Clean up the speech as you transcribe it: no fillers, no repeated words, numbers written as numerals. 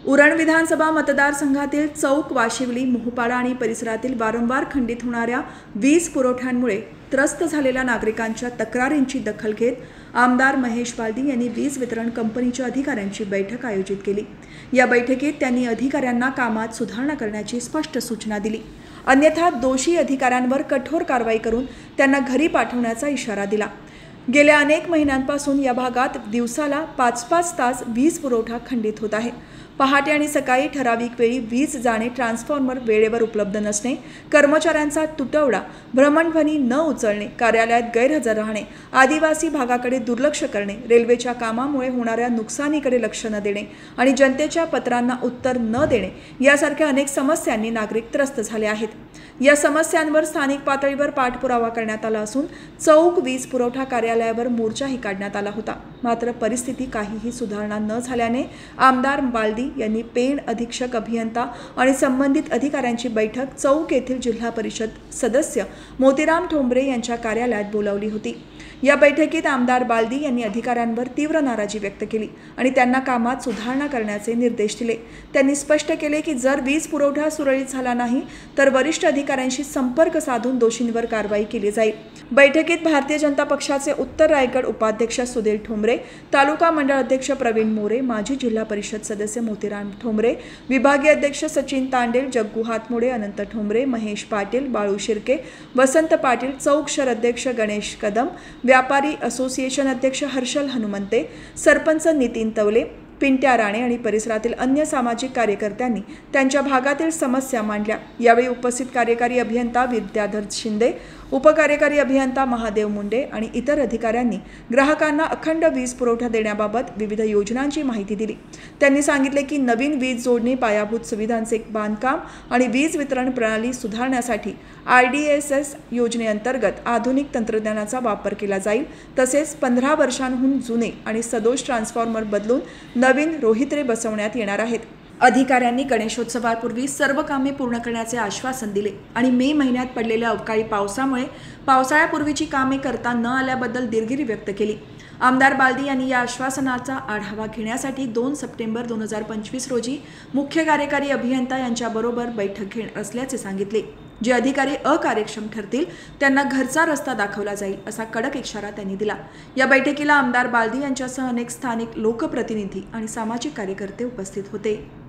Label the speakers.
Speaker 1: उरण विधानसभा मतदारसंघातील चौक, वाशिवली, मोहपाडा आणि परिसरातील वारंवार खंडित होणाऱ्या वीज पुरवठ्यांमुळे त्रस्त झालेल्या नागरिकांच्या तक्रारींची दखल घेत आमदार महेश बालदी यांनी वीज वितरण कंपनीच्या अधिकाऱ्यांची बैठक आयोजित केली। या बैठकीत त्यांनी अधिकाऱ्यांना कामात सुधारणा करण्याची स्पष्ट सूचना दिली। अन्यथा दोषी अधिकाऱ्यांवर कठोर कारवाई करून त्यांना घरी पाठवण्याचा इशारा दिला। गेल्या अनेक महिन्यांपासून या भागात दिवसाला 5-5 तास वीज पुरवठा खंडित होत आहे। पहाटे आणि सकाळी ठराविक वेळी वीज जाणे, ट्रान्सफॉर्मर वेळेवर उपलब्ध नसणे, कर्मचाऱ्यांचा तुटवडा, भ्रमणध्वनी न उचलणे, कार्यालयात गैरहजर राहणे, आदिवासी भागाकडे दुर्लक्ष करणे, रेल्वेच्या कामामुळे होणाऱ्या नुकसानीकडे लक्ष न देणे आणि जनतेच्या पत्रांना उत्तर न देणे यासारख्या अनेक समस्यांनी नागरिक त्रस्त झाले आहेत। या समस्यांवर स्थानिक पातळीवर पाठपुरावा करण्यात आला असून चौक वीज पुरवठा कार्यालयावर मोर्चाही काढण्यात आला होता। मात्र परिस्थिती काहीही सुधारणा न झाल्याने आमदार बालदी यांनी पेण अधीक्षक अभियंता आणि संबंधित अधिकाऱ्यांची बैठक चौक येथील जिल्हा परिषद सदस्य मोतीराम ठोंबरे यांच्या कार्यालयात बोलावली होती। या बैठकीत आमदार बालदी यांनी अधिकाऱ्यांवर तीव्र नाराजी व्यक्त केली आणि त्यांना कामात सुधारणा करण्याचे निर्देश दिले। त्यांनी स्पष्ट केले की जर वीज पुरवठा सुरळीत झाला नाही तर वरिष्ठ अधिकाऱ्यांशी संपर्क साधून दोषींवर कारवाई केली जाईल। बैठकीत भारतीय जनता पक्षाचे उत्तर रायगड उपाध्यक्ष सुधीर ठोंबरे, तालुका मंडळ अध्यक्ष प्रवीण मोरे, माजी जिल्हा परिषद सदस्य मोतीराम ठोंबरे, विभागीय अध्यक्ष सचिन तांडेल, जग्गू हातमोडे, अनंत ठोंबरे, महेश पाटील, बाळू शिर्के, वसंत पाटील, चौक शहर अध्यक्ष गणेश कदम, व्यापारी असोसिएशन अध्यक्ष हर्षल हनुमंते, सरपंच नितीन तवले, पिंट्या राणे आणि परिसरातील अन्य सामाजिक कार्यकर्त्यांनी त्यांच्या भागातील समस्या मांडल्या। यावेळी उपस्थित कार्यकारी अभियंता विद्याधर शिंदे, उपकार्यकारी अभियंता महादेव मुंडे आणि इतर अधिकाऱ्यांनी ग्राहकांना अखंड वीज पुरवठा देण्याबाबत विविध योजनांची माहिती दिली। त्यांनी सांगितले की नवीन वीज जोडणी, पायाभूत सुविधांचे बांधकाम आणि वीज वितरण प्रणाली सुधारण्यासाठी RDSS योजनेअंतर्गत आधुनिक तंत्रज्ञानाचा वापर केला जाईल। तसेच 15 वर्षांहून जुने आणि सदोष ट्रान्सफॉर्मर बदलून नवीन रोहित्रे बसवण्यात येणार आहेत। अधिकाऱ्यांनी गणेशोत्सवापूर्वी सर्व कामे पूर्ण करण्याचे आश्वासन दिले आणि मे महिन्यात पडलेल्या अवकाळी पावसामुळे पावसाळ्यापूर्वीची कामे करता न आल्याबद्दल दिलगिरी व्यक्त केली। आमदार बालदी यांनी या आश्वासनाचा आढावा घेण्यासाठी 2 सप्टेंबर 2025 रोजी मुख्य कार्यकारी अभियंता यांच्याबरोबर बैठक घेणार असल्याचे सांगितले। जे अधिकारी अकार्यक्षम ठरतील त्यांना घरचा रस्ता दाखवला जाईल असा कडक इशारा त्यांनी दिला। या बैठकीला आमदार बालदी यांच्यासह अनेक स्थानिक लोकप्रतिनिधी आणि सामाजिक कार्यकर्ते उपस्थित होते।